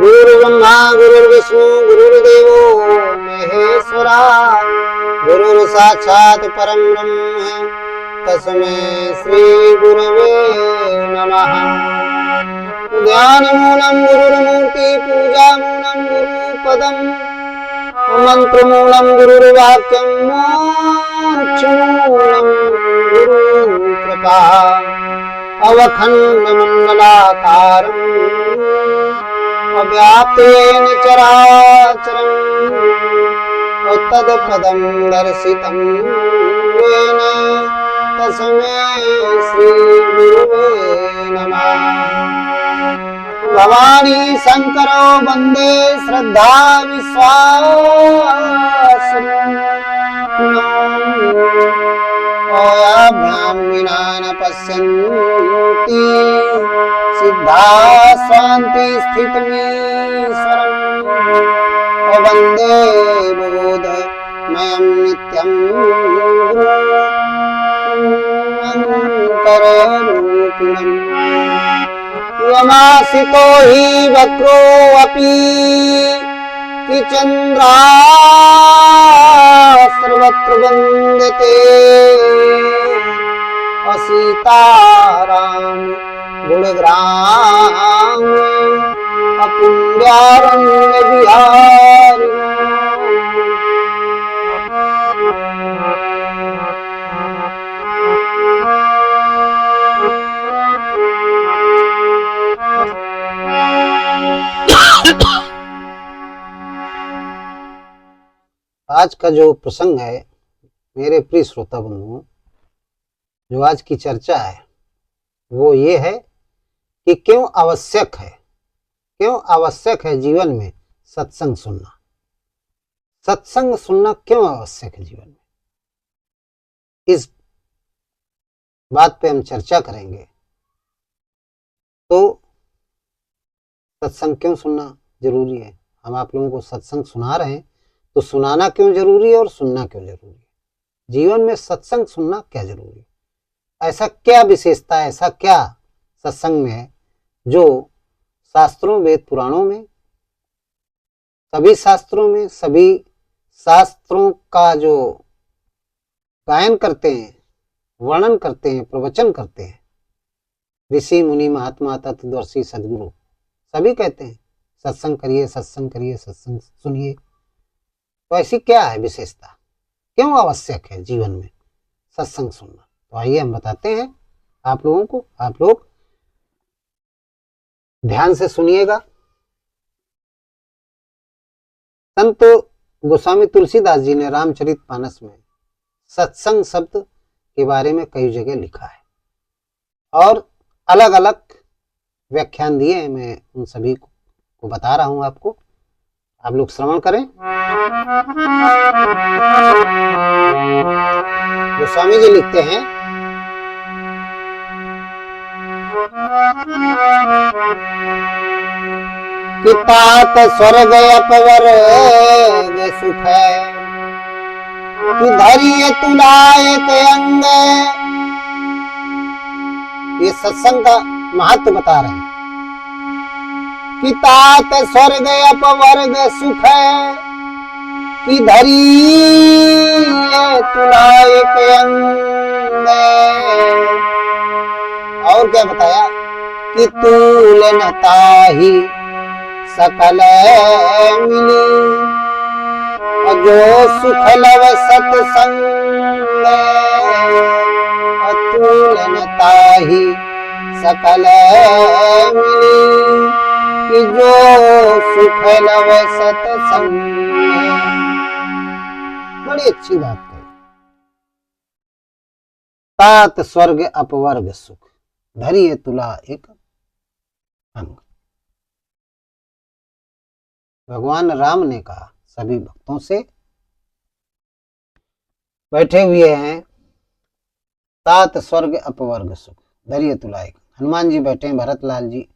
गुरुर्ब्रह्मा गुरुर्विष्णु गुरुर्देवो महेश्वरा गुरुर्साक्षात् परं ब्रह्म तस्मै श्री गुरवे नमः। ध्यानमूलं गुरुर्मूर्ति पूजामूलं गुरुपदं मंत्रमूलं गुरुर्वाक्यं मोक्षमूलं गुरुकृपा अवखण्डमण्डलाकारम् अव्याप्तेन चराचरम् तत्पदं दर्शितं येन तस्मै श्रीगुरुवे नमः। भवानी शंकरो वन्दे श्रद्धा विश्वासं ओयाभ्यां विना न पश्यन्ति सिद्धा स्वान्ति स्थितमीश्वरम् वन्दे बोधमयं नित्यं गुरुमङ्कररूपिणम् यमासितो हि वक्रो अपि किचन्द्रा सर्वत्र वन्दते असीताराम गुणग्राम अपुण्यारण्य विहारी। आज का जो प्रसंग है मेरे प्रिय श्रोता बंधुओं, जो आज की चर्चा है वो ये है कि क्यों आवश्यक है जीवन में सत्संग सुनना। सत्संग सुनना क्यों आवश्यक है जीवन में, इस बात पे हम चर्चा करेंगे। तो सत्संग क्यों सुनना जरूरी है, हम आप लोगों को सत्संग सुना रहे हैं तो सुनाना क्यों जरूरी है और सुनना क्यों जरूरी है, जीवन में सत्संग सुनना क्या जरूरी है, ऐसा क्या विशेषता है, ऐसा क्या सत्संग में है जो शास्त्रों वेद पुराणों में सभी शास्त्रों का जो गायन करते हैं, वर्णन करते हैं, प्रवचन करते हैं, ऋषि मुनि महात्मा तत्वदर्शी सदगुरु सभी कहते हैं सत्संग करिए, सत्संग करिए, सत्संग सुनिए। तो ऐसी क्या है विशेषता, क्यों आवश्यक है जीवन में सत्संग सुनना। तो आइए हम बताते हैं आप लोगों को, आप लोग ध्यान से सुनिएगा। संत गोस्वामी तुलसीदास जी ने रामचरितमानस में सत्संग शब्द के बारे में कई जगह लिखा है और अलग अलग व्याख्यान दिए हैं। मैं उन सभी को बता रहा हूं आपको, आप लोग श्रवण करें। गोस्वामी जी लिखते हैं, कि तात स्वर्ग अपवर्ग सुख है, कि धरिय तुलायक अंग। ये सत्संग का महत्व बता रहे हैं कि तात स्वर्ग अपवर्ग सुख है, कि धरिय तुलायक अंग। और क्या बताया कि तूल न ताहि सकल मिली, जो सुख लव सत्संग। अतुल न ताहि सकल मिली, कि जो सुख लव सत्संग। बड़ी अच्छी बात है। तात स्वर्ग अपवर्ग सुख, धरिय तुला एक अंग। भगवान राम ने कहा सभी भक्तों से, बैठे हुए हैं, तात स्वर्ग अपवर्ग सुख धरिय तुला एक। हनुमान जी बैठे हैं, भरत लाल जी,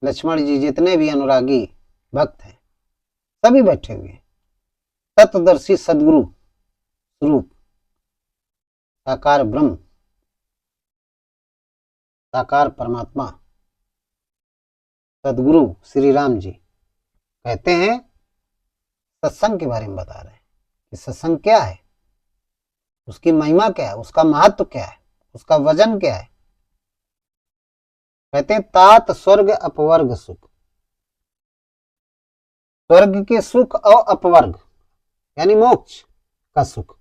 लक्ष्मण जी, जितने भी अनुरागी भक्त हैं सभी बैठे हुए हैं। तत्वदर्शी सदगुरु स्वरूप साकार ब्रह्म, साकार परमात्मा सदगुरु श्री राम जी कहते हैं, सत्संग के बारे में बता रहे हैं कि सत्संग क्या है, उसकी महिमा क्या है, उसका महत्व क्या है, उसका वजन क्या है। कहते हैं तात स्वर्ग अपवर्ग सुख, स्वर्ग के सुख और अपवर्ग यानी मोक्ष का सुख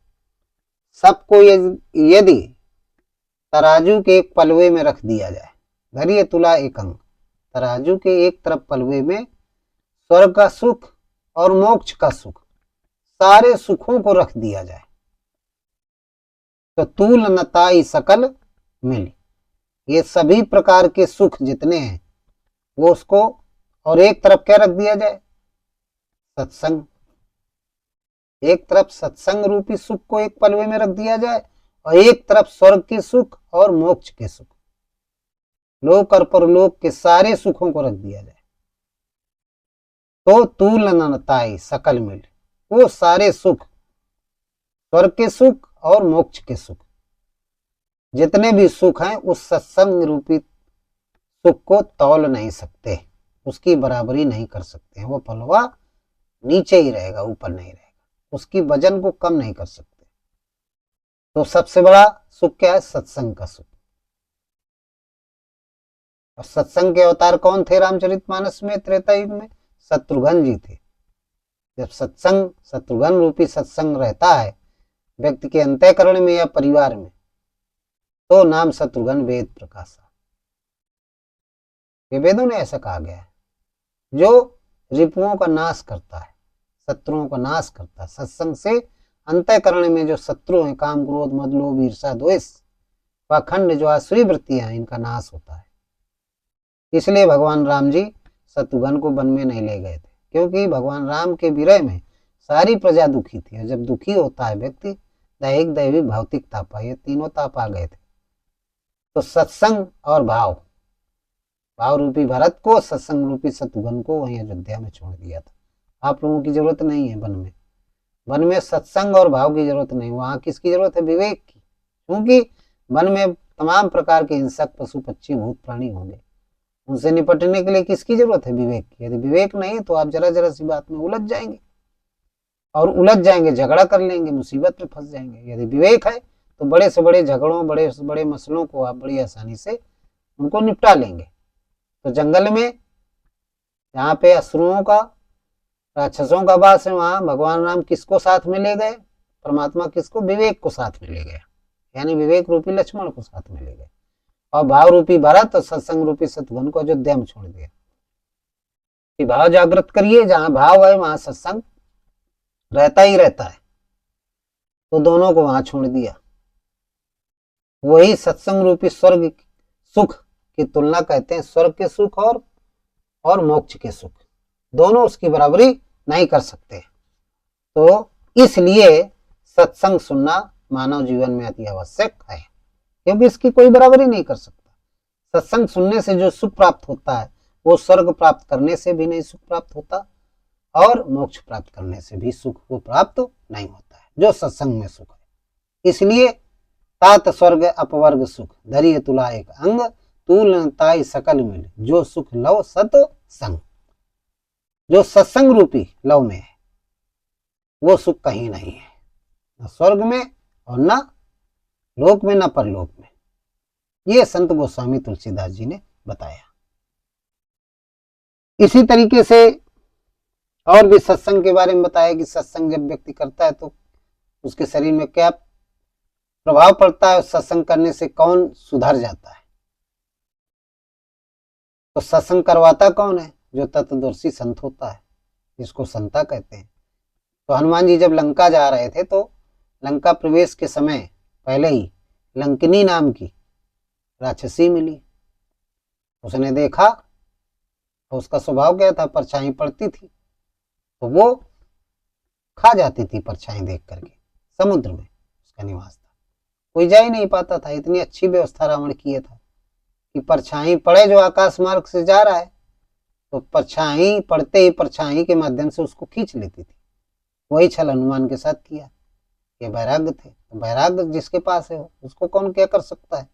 सबको यदि तराजू के एक पलवे में रख दिया जाए, धरिए तुला एक अंग, तराजू के एक तरफ पलवे में स्वर्ग का सुख और मोक्ष का सुख, सारे सुखों को रख दिया जाए तो तूल नताई सकल मिल, ये सभी प्रकार के सुख जितने हैं वो उसको, और एक तरफ क्या रख दिया जाए, सत्संग, एक तरफ सत्संग रूपी सुख को एक पलवे में रख दिया जाए और एक तरफ स्वर्ग के सुख और मोक्ष के सुख, लोक और परलोक के सारे सुखों को रख दिया जाए तो तूल नताई सकल मिल, वो सारे सुख, स्वर्ग के सुख और मोक्ष के सुख, जितने भी सुख हैं उस सत्संग रूपी सुख को तौल नहीं सकते, उसकी बराबरी नहीं कर सकते। वो पलवा नीचे ही रहेगा, ऊपर नहीं रहेगा, उसकी वजन को कम नहीं कर सकते। तो सबसे बड़ा सुख क्या है, सत्संग का सुख। और सत्संग के अवतार कौन थे रामचरितमानस में, त्रेता युग में? शत्रुघ्न जी थे। जब सत्संग, शत्रुघ्न रूपी सत्संग रहता है व्यक्ति के अंतःकरण में या परिवार में, तो नाम शत्रुघ्न वेद प्रकाशा, ये वेदों ने ऐसा कहा गया है, जो रिपुओं का नाश करता है, शत्रुओं का नाश करता है। सत्संग से अंतःकरण में जो शत्रु हैं, काम क्रोध मद लोभ ईर्षा द्वेष पाखंड, जो आसुरी वृत्तियां हैं, इनका नाश होता है। इसलिए भगवान राम जी शत्रुघ्न को वन में नहीं ले गए थे, क्योंकि भगवान राम के विरह में सारी प्रजा दुखी थी। और जब दुखी होता है व्यक्ति, दैहिक दैविक भौतिक तापा, ये तीनों ताप आ गए थे। तो सत्संग और भाव, भाव रूपी भरत को, सत्संग रूपी शत्रुघ्न को वहीं अयोध्या में छोड़ दिया था। आप लोगों की जरूरत नहीं है वन में, वन में सत्संग और भाव की जरूरत नहीं, वहां किसकी जरूरत है, विवेक की। क्योंकि वन में तमाम प्रकार के हिंसक पशु पक्षी भूत प्राणी होंगे, उनसे निपटने के लिए किसकी जरूरत है, विवेक की। यदि विवेक नहीं तो आप जरा जरा सी बात में उलझ जाएंगे, और उलझ जाएंगे झगड़ा कर लेंगे, मुसीबत में फंस जाएंगे। यदि विवेक है तो बड़े से बड़े झगड़ों, बड़े से बड़े मसलों को आप बड़ी आसानी से उनको निपटा लेंगे। तो जंगल में जहाँ पे असुरों का, राक्षसों का वास है, वहां भगवान राम किसको साथ में ले गए, परमात्मा किसको, विवेक को साथ में ले गए, यानी विवेक रूपी लक्ष्मण को साथ में ले गए, और भाव रूपी भरत और सत्संग रूपी शत्रुघ्न को अयोध्या में छोड़ दिया कि भाव जागृत करिए, जहां भाव है वहां सत्संग रहता ही रहता है। तो दोनों को वहां छोड़ दिया। वही सत्संग रूपी स्वर्ग सुख की तुलना कहते हैं, स्वर्ग के सुख और मोक्ष के सुख, दोनों उसकी बराबरी नहीं कर सकते। तो इसलिए सत्संग सुनना मानव जीवन में अति आवश्यक है, क्योंकि इसकी कोई बराबरी नहीं कर सकता। सत्संग सुनने से जो सुख प्राप्त होता है वो स्वर्ग प्राप्त करने से भी नहीं सुख प्राप्त होता, और मोक्ष प्राप्त करने से भी सुख को प्राप्त नहीं होता है, जो सत्संग में सुख है। इसलिए तात स्वर्ग अपवर्ग सुख, धरिय तुला एक अंग, तूल ताई सकल मिल, जो सुख लव सत संग। जो सत्संग रूपी लव में है वो सुख कहीं नहीं है, न स्वर्ग में और न लोक में, न परलोक में। ये संत गोस्वामी तुलसीदास जी ने बताया। इसी तरीके से और भी सत्संग के बारे में बताया कि सत्संग जब व्यक्ति करता है तो उसके शरीर में क्या प्रभाव पड़ता है, सत्संग करने से कौन सुधर जाता है। तो सत्संग करवाता कौन है, जो तत्वदर्शी संत होता है, जिसको संता कहते हैं। तो हनुमान जी जब लंका जा रहे थे तो लंका प्रवेश के समय पहले ही लंकिनी नाम की राक्षसी मिली। उसने देखा तो उसका स्वभाव क्या था, परछाई पड़ती थी तो वो खा जाती थी परछाई देख करके। समुद्र में उसका निवास था, कोई जा ही नहीं पाता था। इतनी अच्छी व्यवस्था रावण किए था कि परछाई पड़े, जो आकाश मार्ग से जा रहा है तो परछाई पड़ते ही परछाई के माध्यम से उसको खींच लेती थी। वही छल हनुमान के साथ किया। ये वैराग्य थे, तो वैराग्य जिसके पास है उसको कौन क्या कर सकता है।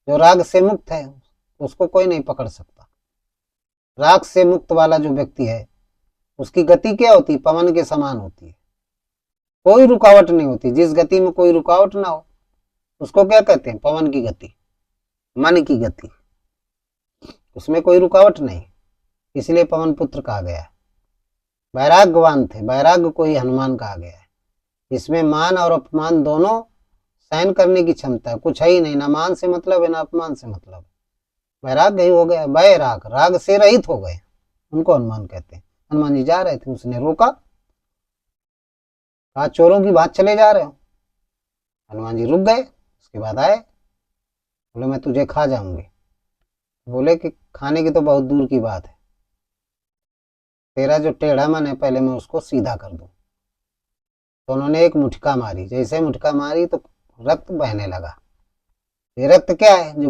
जो राग से मुक्त है उसको कोई नहीं पकड़ सकता। राग से मुक्त वाला जो व्यक्ति है उसकी गति क्या होती है? पवन के समान होती है, कोई रुकावट नहीं होती। जिस गति में कोई रुकावट ना हो उसको क्या कहते हैं? पवन की गति, मन की गति, उसमें कोई रुकावट नहीं, इसलिए पवन पुत्र कहा गया है। वैराग्यवान थे, वैराग्य को ही हनुमान कहा गया है। इसमें मान और अपमान दोनों सहन करने की क्षमता है, कुछ है ही नहीं, ना मान से मतलब है ना अपमान से मतलब है। वैराग्य ही हो गया, वैराग, राग से रहित हो गए, उनको हनुमान कहते हैं। हनुमान जी जा रहे थे, उसने रोका, कहा चोरों की बात चले जा रहे हो। हनुमान जी रुक गए, उसके बाद आए, बोले मैं तुझे खा जाऊंगी। बोले कि खाने की तो बहुत दूर की बात है, तेरा जो टेढ़ा मन है पहले मैं उसको सीधा कर दूं। तो उन्होंने एक मुटका मारी, जैसे मुटका मारी तो रक्त बहने लगा। ये रक्त क्या है? जो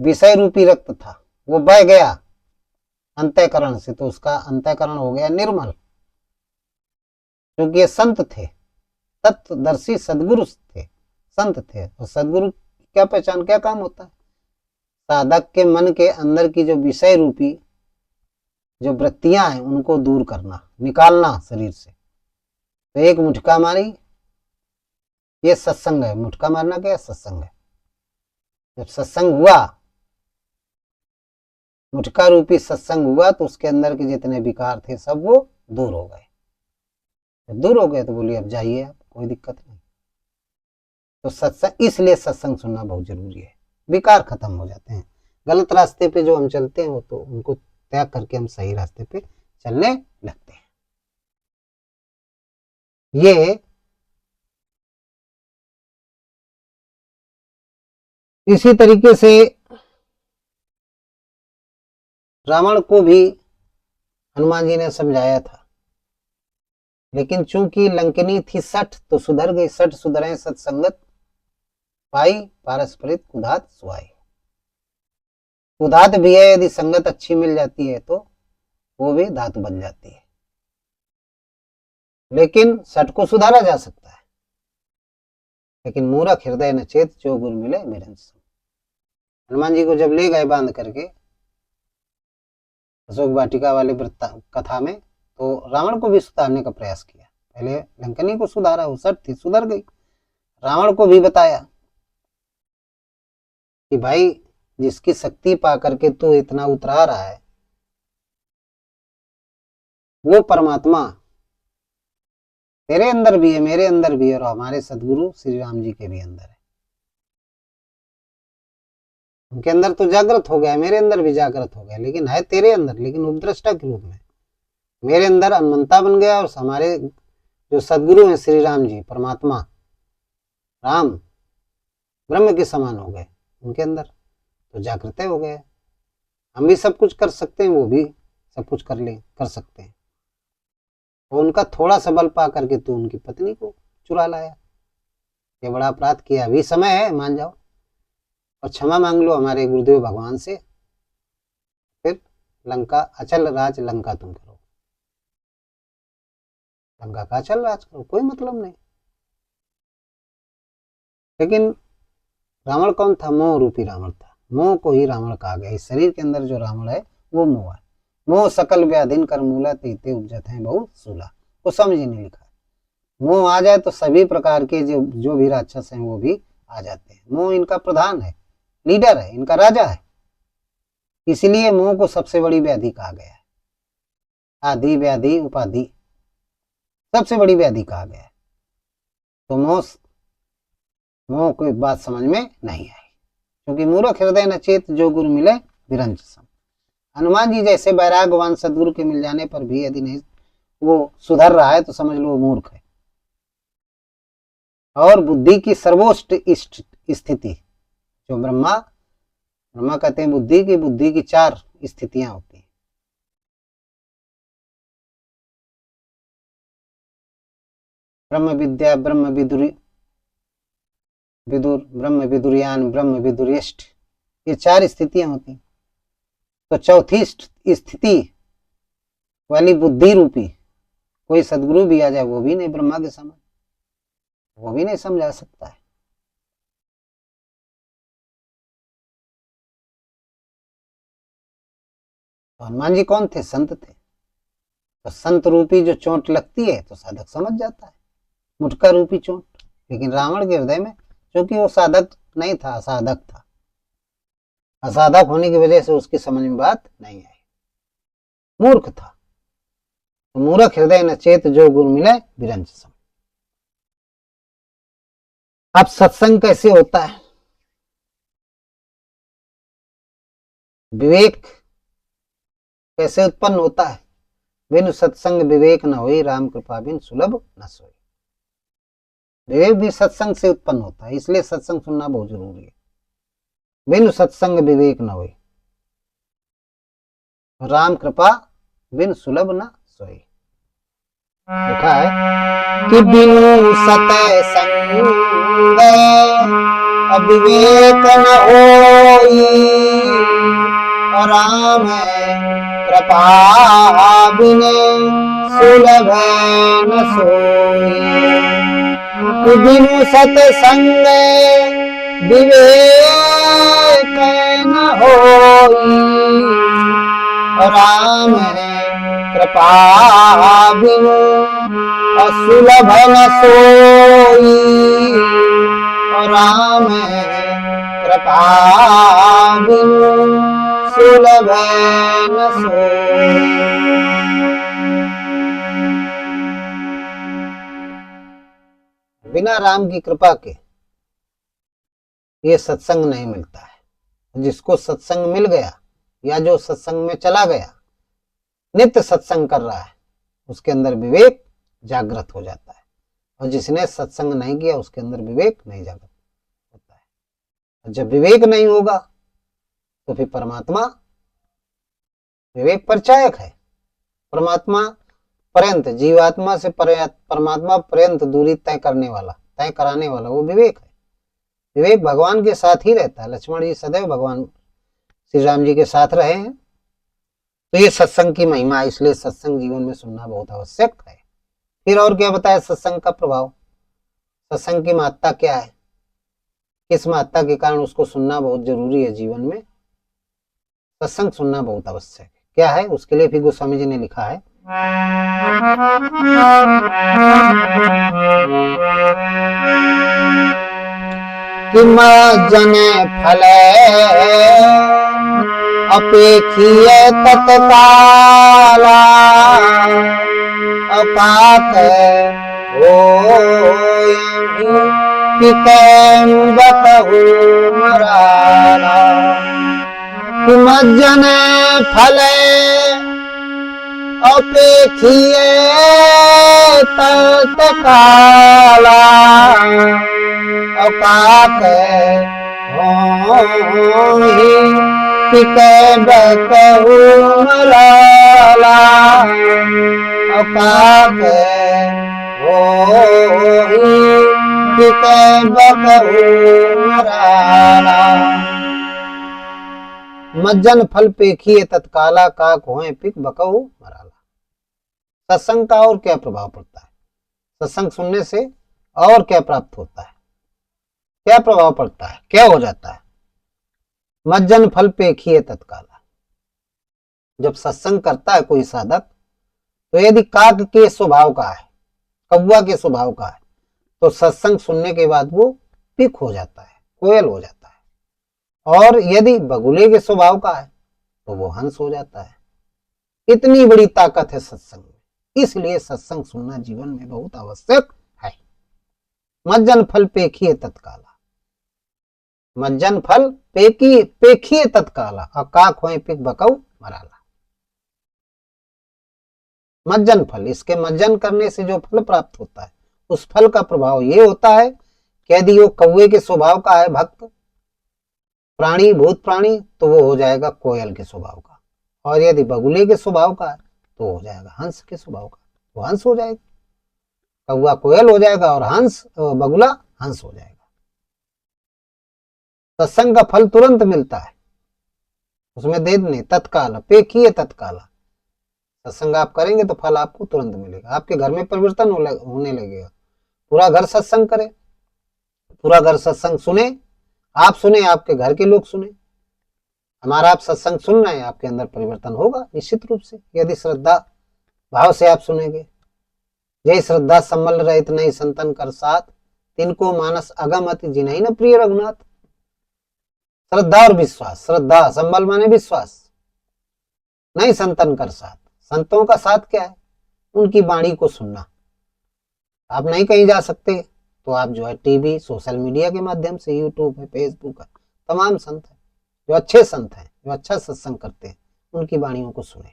विषय रूपी रक्त था वो बह गया अंतःकरण से, तो उसका अंतःकरण हो गया निर्मल, क्योंकि ये संत थे, तत्वदर्शी सदगुरु थे, संत थे। और सदगुरु की क्या पहचान, क्या काम होता है? साधक के मन के अंदर की जो विषय रूपी जो वृत्तियां हैं उनको दूर करना, निकालना शरीर से। तो एक मुटका मारी, ये सत्संग है। मुटका मारना क्या है? सत्संग है। जब सत्संग हुआ, मुटका रूपी सत्संग हुआ, तो उसके अंदर के जितने विकार थे सब वो दूर हो गए। जब दूर हो गए तो बोलिए अब जाइए आप, कोई दिक्कत नहीं। तो सत्संग, इसलिए सत्संग सुनना बहुत जरूरी है, विकार खत्म हो जाते हैं। गलत रास्ते पे जो हम चलते हैं वो तो उनको त्याग करके हम सही रास्ते पे चलने लगते हैं। ये इसी तरीके से रावण को भी हनुमान जी ने समझाया था, लेकिन चूंकि लंकिनी थी सठ तो सुधर गई। सठ सुधरे सत्संगत पाई, पारस्परिक कुधात सुहाई। कुधात भी है, यदि संगत अच्छी मिल जाती है तो वो भी धातु बन जाती है। लेकिन सठ को सुधारा जा सकता है, लेकिन मूर्ख हृदय न चेत जो गुर मिले निरंस। हनुमान जी को जब ले गए बांध करके अशोक वाटिका वाले कथा में, तो रावण को भी सुधारने का प्रयास किया। पहले लंकनी को सुधारा, वो सठ थी, सुधर गई। रावण को भी बताया कि भाई जिसकी शक्ति पा करके तू इतना उतरा रहा है, वो परमात्मा तेरे अंदर भी है, मेरे अंदर भी है, और हमारे सदगुरु श्री राम जी के भी अंदर है। उनके अंदर तो जागृत हो गया, मेरे अंदर भी जागृत हो गया, लेकिन है तेरे अंदर, लेकिन उपद्रष्टा के रूप में। मेरे अंदर अनंता बन गया, और हमारे जो सदगुरु हैं श्री राम जी, परमात्मा राम ब्रह्म के समान हो गए उनके अंदर, तो जागृत हो गए। हम भी सब कुछ कर सकते हैं, वो भी सब कुछ कर सकते हैं। तो उनका थोड़ा सा बल पा करके तू उनकी पत्नी को चुरा लाया, ये बड़ा अपराध किया। अभी समय है, मान जाओ और क्षमा मांग लो हमारे गुरुदेव भगवान से, फिर लंका अचल राज लंका तुम करो। लंका का अचल राज करो, कोई मतलब नहीं। लेकिन रावण कौन था? मोह रूपी रावण था। मोह को ही रावण कहा गया। इस शरीर के अंदर जो रावण है वो मोह है। मोह सकल व्याधिन कर मूला तीते उपजत है बहु सूला, वो समझ ही नहीं लिखा। मोह आ जाए तो सभी प्रकार के जो भी राक्षस हैं वो भी आ जाते हैं। मोह इनका प्रधान है, लीडर है, इनका राजा है। इसलिए मोह को सबसे बड़ी व्याधि कहा गया है। आदि व्याधि उपाधि सबसे बड़ी व्याधि कहा गया है। तो मोह कोई बात समझ में नहीं आई, क्योंकि मूर्ख हृदय न चेत जो गुरु मिले विरंच सम। हनुमान जी जैसे वैरागवान सदगुरु के मिल जाने पर भी यदि नहीं वो सुधर रहा है तो समझ लो वो मूर्ख है। और बुद्धि की सर्वोच्च स्थिति जो ब्रह्मा कहते हैं बुद्धि की चार स्थितियां होती हैं। ब्रह्म विद्या, ब्रह्म विदुर, ब्रह्म विदुरयान, ब्रह्म विदुरिष्ट, ये चार स्थितियां होती हैं। तो चौथी स्थिति वाली बुद्धि रूपी कोई सदगुरु भी आ जाए वो भी नहीं ब्रह्मा के समान, वो भी नहीं समझा सकता है। तो हनुमान जी कौन थे? संत थे। तो संत रूपी जो चोट लगती है तो साधक समझ जाता है, मुटका रूपी चोट। लेकिन रावण के हृदय में, क्योंकि वो साधक नहीं था, असाधक था, असाधक होने की वजह से उसकी समझ में बात नहीं आई, मूर्ख था। तो मूर्ख हृदय न चेत, जो गुर मिले बिरंच सम। अब सत्संग कैसे होता है? विवेक कैसे उत्पन्न होता है? बिनु सत्संग विवेक न होई, राम कृपा बिन सुलभ न सोई। विवेक भी सत्संग से उत्पन्न होता है, इसलिए सत्संग सुनना बहुत जरूरी है। बिनु सत्संग विवेक न होई, राम कृपा बिन सुलभ न सोई। लिखा है कि बिनु सत्संग अविवेक न होई, राम कृपा बिन सुलभ न सोई। बिनु सत्संग विवेक न होई, राम कृपा बिनु सुलभ न सोई। राम कृपा बिनु सुलभ न सोई। बिना राम की कृपा के ये सत्संग नहीं मिलता है। जिसको सत्संग मिल गया या जो सत्संग में चला गया, नित्य सत्संग कर रहा है, उसके अंदर विवेक जागृत हो जाता है। और जिसने सत्संग नहीं किया उसके अंदर विवेक नहीं जागृत होता है। और जब विवेक नहीं होगा तो फिर परमात्मा, विवेक परिचायक है। परमात्मा पर्यंत, जीवात्मा से परमात्मा पर्यंत दूरी तय करने वाला, तय कराने वाला वो विवेक है। विवेक भगवान के साथ ही रहता है। लक्ष्मण जी सदैव भगवान श्री राम जी के साथ रहे हैं। तो ये सत्संग की महिमा, इसलिए सत्संग जीवन में सुनना बहुत आवश्यक है। फिर और क्या बताया सत्संग का प्रभाव? सत्संग की महत्ता क्या है? किस महत्ता के कारण उसको सुनना बहुत जरूरी है जीवन में? सत्संग सुनना बहुत आवश्यक है। क्या है? उसके लिए भी गोस्वामी जी ने लिखा है कि जन फल अपेक्षीय तत्काला, अपात बतहु मराला। कि जन फल अपेक्षीय तत्काला, अपात बतहु मराला, अपात मज्जन फल पेखिए तत्काला, काक होए पिक बकहु मराला। सत्संग का और क्या प्रभाव पड़ता है? सत्संग सुनने से और क्या प्राप्त होता है? क्या प्रभाव पड़ता है? क्या हो जाता है? मज्जन फल पेखिए तत्काला। जब सत्संग करता है कोई साधक, तो यदि काक के स्वभाव का है, कौवा के स्वभाव का है, तो सत्संग सुनने के बाद वो पिक हो जाता है, कोयल हो जाता है। और यदि बगुले के स्वभाव का है तो वो हंस हो जाता है। इतनी बड़ी ताकत है सत्संग में, इसलिए सत्संग सुनना जीवन में बहुत आवश्यक है। मज्जन फल पेखिए तत्काला, मज्जन फल पेखिए तत्काला, अकाक होए पिक बकऊ मराला। मज्जन फल, इसके मज्जन करने से जो फल प्राप्त होता है, उस फल का प्रभाव ये होता है कि यदि वो कौवे के स्वभाव का है, भक्त प्राणी, भूत प्राणी, तो वो हो जाएगा कोयल के स्वभाव का। और यदि बगुले के स्वभाव का है तो हो जाएगा हंस के स्वभाव का, वो हंस हो जाएगा। कौवा कोयल हो जाएगा और हंस बगुला हंस हो जाएगा। सत्संग का फल तुरंत मिलता है, उसमें देर नहीं, तत्काल पेखिए तत्काला। सत्संग आप करेंगे तो फल आपको तुरंत मिलेगा। आपके घर में परिवर्तन होने लगेगा। पूरा घर सत्संग करे, पूरा घर सत्संग सुने, आप सुने, आपके घर के लोग सुने, हमारा आप सत्संग सुन रहे हैं, आपके अंदर परिवर्तन होगा निश्चित रूप से, यदि श्रद्धा भाव से आप सुनेंगे। जय श्रद्धा संबल रहित नहीं संतन कर साथ, तिनको मानस अगम अति जिन्हीं न प्रिय रघुनाथ। श्रद्धा और विश्वास, श्रद्धा संबल माने विश्वास, नहीं संतन कर साथ, संतों का साथ क्या है? उनकी वाणी को सुनना। आप नहीं कहीं जा सकते तो आप जो है टीवी सोशल मीडिया के माध्यम से, यूट्यूब है, फेसबुक है, तमाम संत है जो अच्छे संत हैं, जो अच्छा सत्संग करते हैं, उनकी वाणियों को सुने।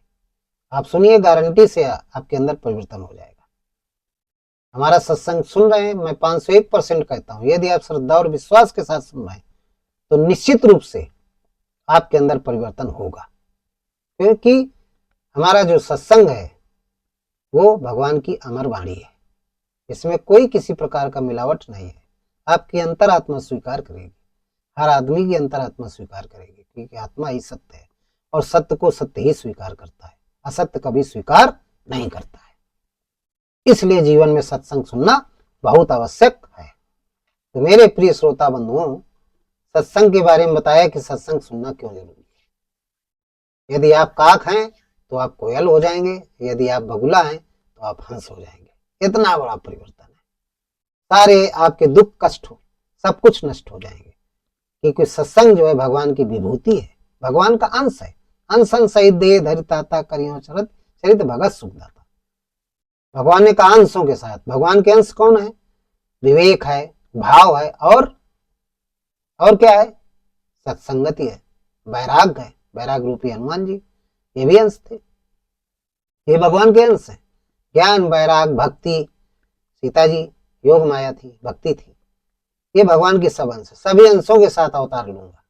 आप सुनिए, गारंटी से आपके अंदर परिवर्तन हो जाएगा। हमारा सत्संग सुन रहे हैं, मैं 501% कहता हूं, यदि आप श्रद्धा और विश्वास के साथ सुन रहे हैं तो निश्चित रूप से आपके अंदर परिवर्तन होगा, क्योंकि हमारा जो सत्संग है वो भगवान की अमर वाणी है। इसमें कोई किसी प्रकार का मिलावट नहीं है। आपकी अंतरात्मा स्वीकार करेगी, हर आदमी की अंतरात्मा स्वीकार करेगी, क्योंकि आत्मा ही सत्य है और सत्य को सत्य ही स्वीकार करता है, असत्य कभी स्वीकार नहीं करता है। इसलिए जीवन में सत्संग सुनना बहुत आवश्यक है। तो मेरे प्रिय श्रोता बंधुओं, सत्संग के बारे में बताया कि सत्संग सुनना क्यों जरूरी है। यदि आप काक हैं तो आप कोयल हो जाएंगे, यदि आप बगुला हैं तो आप हंस हो जाएंगे। इतना बड़ा परिवर्तन है। सारे आपके दुख कष्ट हो सब कुछ नष्ट हो जाएंगे, क्योंकि सत्संग जो है भगवान की विभूति है, भगवान का अंश है। अंश सहित दे धरिताता करियो चरित चरित भगत सुखदाता। भगवान ने कहा अंशों के साथ। भगवान के अंश कौन है? विवेक है, भाव है, और क्या है? सत्संगति है, वैराग है, वैराग रूपी हनुमान जी, ये भी अंश थे, ये भगवान के अंश है। ज्ञान, वैराग, भक्ति, सीता जी योग माया थी, भक्ति थी, ये भगवान के सब अंश है। सभी अंशों के साथ अवतार लूंगा,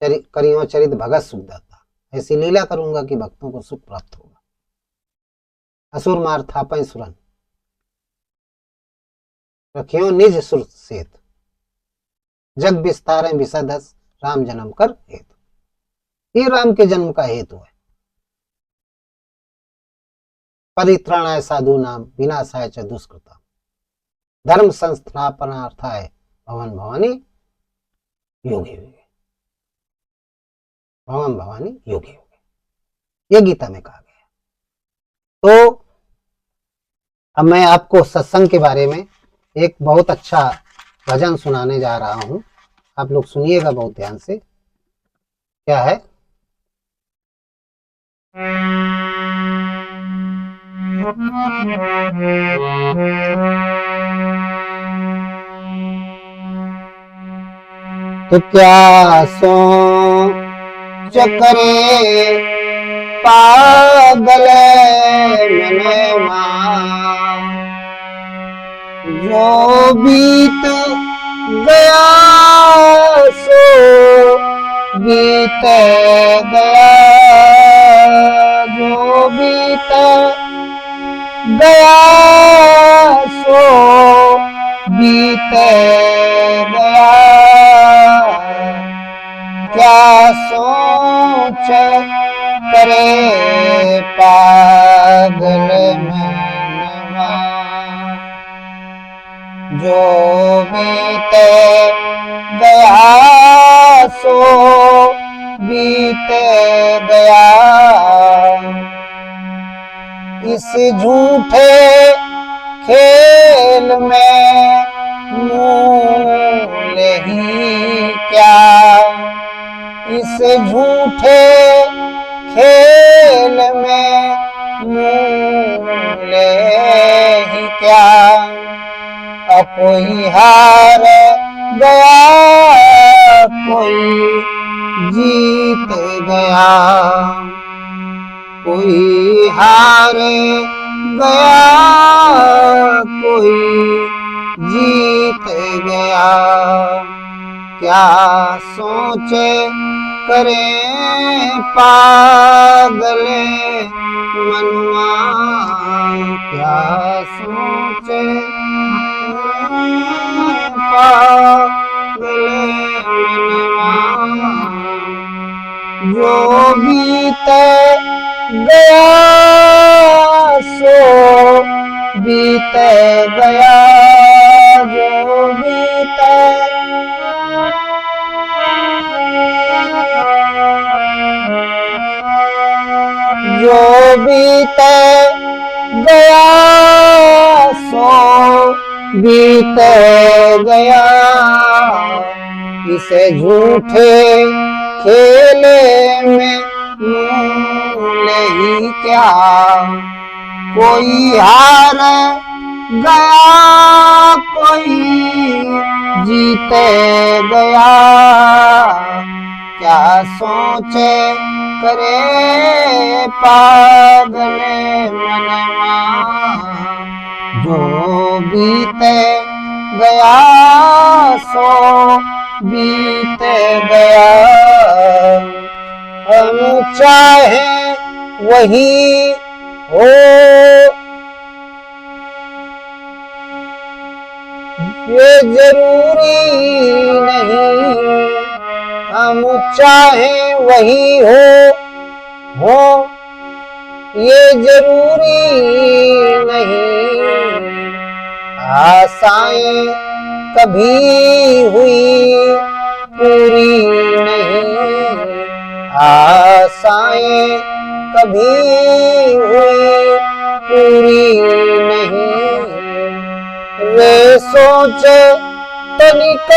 करियो चरित भगत सुखदाता, ऐसी लीला करूंगा कि भक्तों को सुख प्राप्त होगा। असुर मार थापै सुरन, रखियो निज सुर सेत, जग विस्तार विसदस राम जन्म कर हेतु। ये राम के जन्म का हेतु है। परित्राणाय साधु नाम विनाशाय च दुष्कृता, धर्म संस्थापनार्थाय भवन भवानी योगी योगी, भवन भवानी योगी योगी, ये गीता में कहा गया। तो अब मैं आपको सत्संग के बारे में एक बहुत अच्छा भजन सुनाने जा रहा हूं, आप लोग सुनिएगा बहुत ध्यान से। क्या है? तो क्या सोच करे पागल मनवा, जो बीत गया सो बीत गया, जो बीत गया सो बीत गया, क्या सोच करे पागल मनवा, जो बीत गया सो बीत गया, इस झूठे खेल में मूल ही क्या, इस झूठे खेल में मूल ही क्या, अब कोई हार गया कोई जीत गया, कोई हार गया कोई जीत गया, क्या सोचे करे पागल मनवा, क्या सोचे पागल मनवा, जो बीत गया सो बीत गया, जो बीत बीत गया, इसे झूठे खेले में मूल ही क्या। कोई हार गया, कोई जीते गया, क्या सोचे करे पागल मनवा। जो बीते गया सो बीते गया, हम चाहे वही हो, ये जरूरी नहीं। हम चाहे वही हो ये जरूरी नहीं। आशाएं कभी हुई पूरी नहीं, आशाएं कभी हुई पूरी नहीं। वे सोच तनिक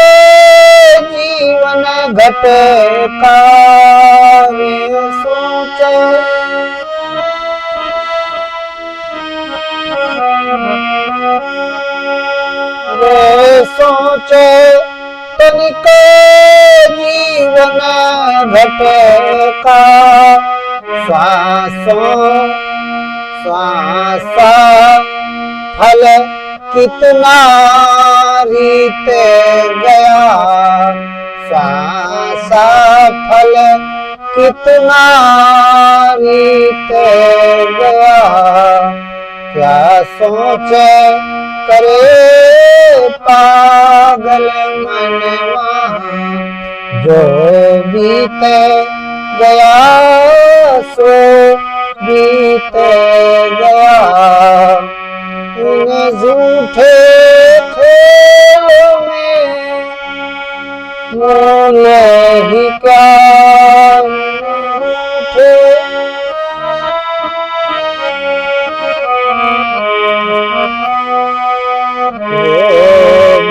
जीवन घटका, वे सोच वे सोचे तनिक जीवन घटका। श्वासों श्वास फल कितना रीत गया, श्वास फल कितना रीत गया। क्या सोचे करे पागल मनवा। जो बीते गया सो बीते गया, इन झूठे खेलों में मूल ही क्या।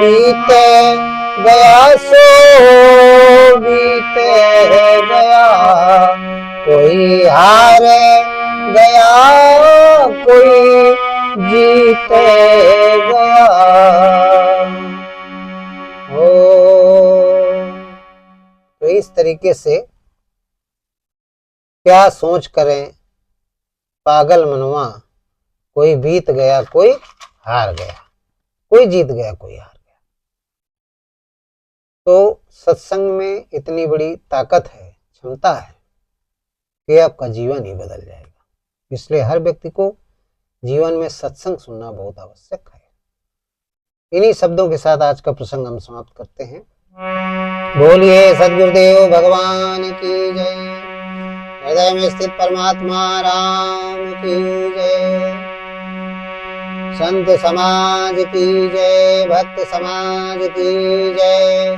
बीते गया सो बीते गया, कोई हार गया, कोई जीते गया। तो इस तरीके से क्या सोच करें पागल मनवा, कोई बीत गया कोई हार गया, कोई जीत गया कोई हार गया। तो सत्संग में इतनी बड़ी ताकत है, क्षमता है कि आपका जीवन ही बदल जाएगा। इसलिए हर व्यक्ति को जीवन में सत्संग सुनना बहुत आवश्यक है। इन्हीं शब्दों के साथ आज का प्रसंग हम समाप्त करते हैं। बोलिए सद्गुरुदेव भगवान की जय। हृदय में स्थित परमात्मा राम की जय। संत समाज की जय, भक्त समाज की जय।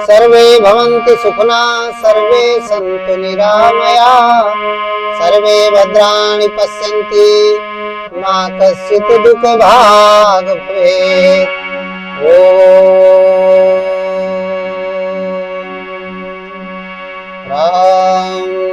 सर्वे भवन्तु सुखिना, सर्वे सन्तु निरामया, सर्वे भद्राणि पश्यन्ति मा कश्चित् दुःखभाग् भवेत्। ओम राम